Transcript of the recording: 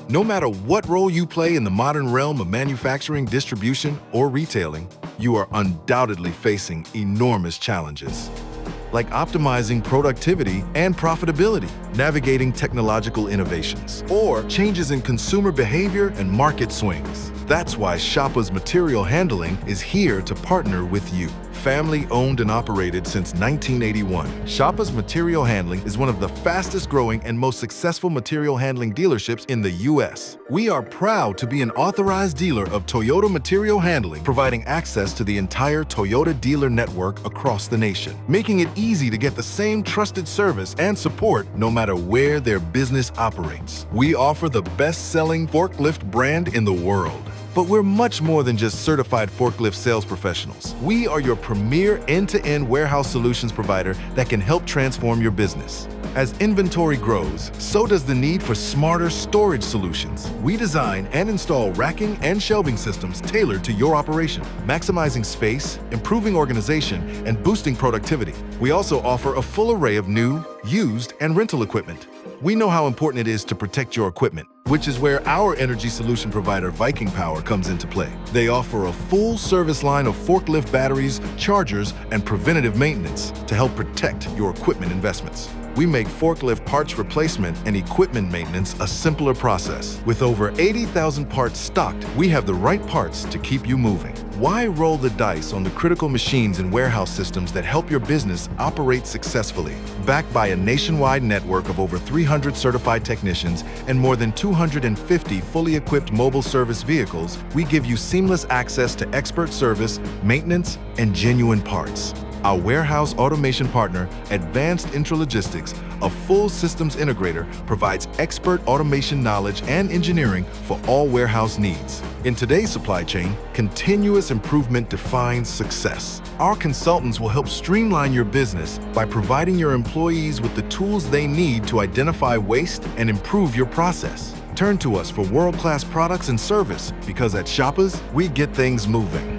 No matter what role you play in the modern realm of manufacturing, distribution, or retailing, you are undoubtedly facing enormous challenges, like optimizing productivity and profitability, navigating technological innovations, or changes in consumer behavior and market swings. That's why Schapa's Material Handling is here to partner with you. Family owned and operated since 1981, Schapa's Material Handling is one of the fastest growing and most successful material handling dealerships in the U.S. We are proud to be an authorized dealer of Toyota Material Handling, providing access to the entire Toyota dealer network across the nation, making it easy to get the same trusted service and support no matter where their business operates. We offer the best-selling forklift brand in the world. But we're much more than just certified forklift sales professionals. We are your premier end-to-end warehouse solutions provider that can help transform your business. As inventory grows, so does the need for smarter storage solutions. We design and install racking and shelving systems tailored to your operation, maximizing space, improving organization, and boosting productivity. We also offer a full array of new, used, and rental equipment. We know how important it is to protect your equipment, which is where our energy solution provider Viking Power comes into play. They offer a full service line of forklift batteries, chargers, and preventative maintenance to help protect your equipment investments. We make forklift parts replacement and equipment maintenance a simpler process. With over 80,000 parts stocked, we have the right parts to keep you moving. Why roll the dice on the critical machines and warehouse systems that help your business operate successfully? Backed by a nationwide network of over 300 certified technicians and more than 250 fully equipped mobile service vehicles, we give you seamless access to expert service, maintenance, and genuine parts. Our warehouse automation partner, Advanced Intralogistics, a full systems integrator, provides expert automation knowledge and engineering for all warehouse needs. In today's supply chain, continuous improvement defines success. Our consultants will help streamline your business by providing your employees with the tools they need to identify waste and improve your process. Turn to us for world-class products and service, because at Schapa's, we get things moving.